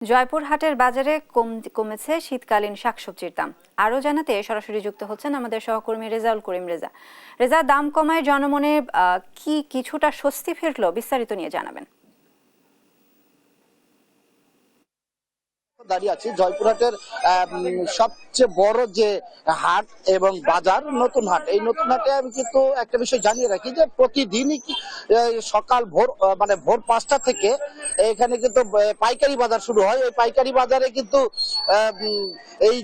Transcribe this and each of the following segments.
জয়পুরহাটের বাজারে কমেছে শীতকালীন শাকসবজির দাম। আরও জানাতে সরাসরি যুক্ত হচ্ছেন আমাদের সহকর্মী রেজাউল করিম রেজা। রেজা, দাম কমায় জনমনে কি কিছুটা স্বস্তি ফিরলো? বিস্তারিত নিয়ে জানাবেন। দাঁড়িয়ে আছি জয়পুরহাটের সবচেয়ে বড় যে হাট এবং বাজার নতুন হাট। এই নতুন হাটে আমি কিন্তু একটা বিষয় জানিয়ে রাখি যে প্রতিদিনই সকাল মানে ভোর 5টা থেকে এখানে কিন্তু পাইকারি বাজার শুরু হয়। এই পাইকারি বাজারে কিন্তু এই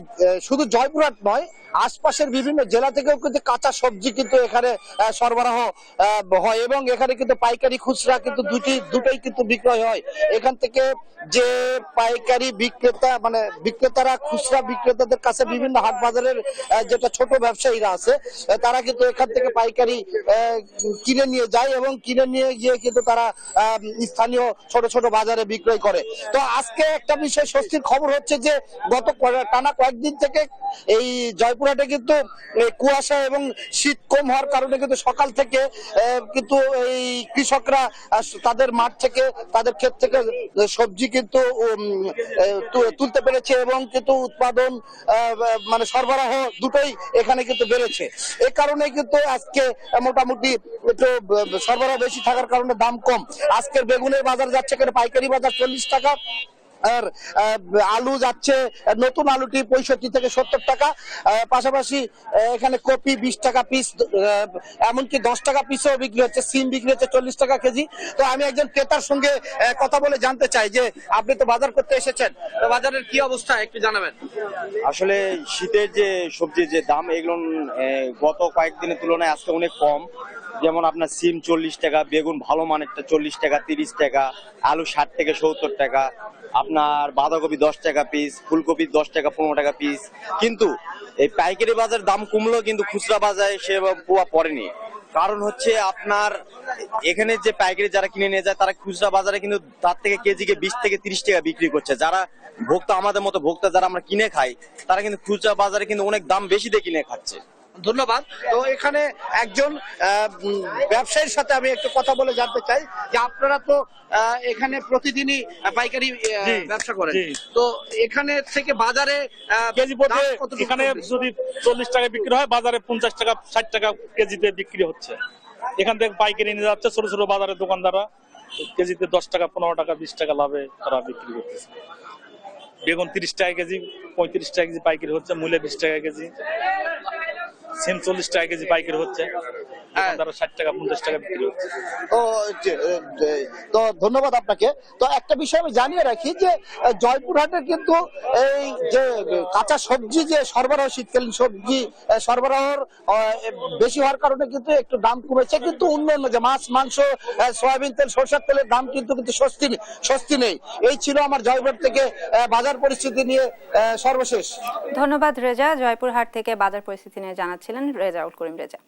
শুধু জয়পুরহাট নয়, আশপাশের বিভিন্ন জেলা থেকেও কিন্তু কাঁচা সবজি কিন্তু এখানে সরবরাহ হয় এবং এখানে কিন্তু পাইকারি খুচরা কিন্তু দুটোই কিন্তু বিক্রয় হয়। এখান থেকে যে পাইকারি বিক্রেতারা খুচরা বিক্রেতাদের কাছে বিভিন্ন হাট বাজারের যেটা ছোট ব্যবসায়ীরা আছে তারা কিন্তু এখান থেকে পাইকারি কিনে নিয়ে যায় এবং কিনে নিয়ে গিয়ে কিন্তু তারা স্থানীয় ছোট ছোট বাজারে বিক্রয় করে। তো আজকে একটা বিষয় স্বস্তির খবর হচ্ছে যে গত টানা কয়েকদিন থেকে এই জয়পুরহাটে কিন্তু কুয়াশা এবং শীত কম হওয়ার কারণে কিন্তু সকাল থেকে কিন্তু এই কৃষকরা তাদের মাঠ থেকে তাদের ক্ষেত থেকে সবজি কিন্তু তুলতে পেরেছে এবং কিন্তু উৎপাদন মানে সরবরাহ দুটোই এখানে কিন্তু বেড়েছে। এই কারণে কিন্তু আজকে মোটামুটি একটু সরবরাহ বেশি থাকার কারণে দাম কম। আজকের বেগুনের বাজার যাচ্ছে পাইকারি বাজার 40 টাকা, আর আলু যাচ্ছে নতুন আলুটি 65 থেকে 70 টাকা। পাশাপাশি এখানে কপি 20 টাকা পিস, এমনকি 10 টাকা পিসও বিক্রি হচ্ছে। সিম বিক্রি হচ্ছে 40 টাকা কেজি। তো আমি একজন ক্রেতার সঙ্গে কথা বলে জানতে চাই যে আপনি তো বাজার করতে এসেছেন, তো বাজারের কি অবস্থা একটু জানাবেন। আসলে শীতের যে সবজির যে দাম এগুলো গত কয়েকদিনের তুলনায় আজকে অনেক কম। যেমন আপনার সিম 40 টাকা, বেগুন ভালো মানেরটা 40 টাকা 30 টাকা, আলু 60 থেকে 70 টাকা, আপনার বাঁধাকপি 10 টাকা পিস, ফুলকপি 10 টাকা 15 টাকা পিস। কিন্তু এই পাইকারি বাজার দাম কমলেও কিন্তু খুচরা বাজারে সে প্রভাব পড়েনি। কারণ হচ্ছে আপনার এখানে যে পাইকারি যারা কিনে নিয়ে যায় তারা খুচরা বাজারে কিন্তু তার থেকে কেজিকে 20 থেকে 30 টাকা বিক্রি করছে। যারা ভোক্তা, আমাদের মতো ভোক্তা যারা আমরা কিনে খাই, তারা কিন্তু খুচরা বাজারে কিন্তু অনেক দাম বেশি দিয়ে কিনে খাচ্ছে। ধন্যবাদ। তো এখানে একজন ব্যবসায়ীর সাথে আমি একটু কথা বলে জানতে চাই যে আপনারা তো এখানে প্রতিদিনই পাইকারি ব্যবসা করেন, তো এখানে থেকে বাজারে কেজি প্রতি এখানে যদি 40 টাকা বিক্রি হয়, বাজারে 50 টাকা 60 টাকা কেজিতে বিক্রি হচ্ছে। এখান থেকে পাইকারি নিয়ে যাচ্ছে ছোট ছোট বাজারের দোকানদাররা, কেজিতে 10 টাকা 15 টাকা 20 টাকা লাভে তারা বিক্রি করতেছে। বেগুন 30 টাকা কেজি, 35 টাকা কেজি পাইকারি হচ্ছে, মূলে 20 টাকা কেজি। সিম 40 টাকা কেজি পাইকারি হচ্ছে, 60 টাকা 50 টাকা বিক্রি হচ্ছে। তো ধন্যবাদ আপনাকে। তো একটা বিষয় আমি জানিয়ে রাখি যে জয়পুরহাটের কিন্তু এই যে কাঁচা সবজি যে সরবরাহ, শীতকালীন সবজি সরবরাহর বেশি হওয়ার কারণে কিন্তু একটু দাম কমেছে, কিন্তু অন্যান্য যে মাছ মাংস সয়াবিন তেল সরষের তেলের দাম কিন্তু স্বস্তি নেই। এই ছিল আমার জয়পুরহাট থেকে বাজার পরিস্থিতি নিয়ে সর্বশেষ। ধন্যবাদ রেজা। জয়পুরহাট থেকে বাজার পরিস্থিতি নিয়ে জানাচ্ছিলেন রেজাউল করিম রেজা।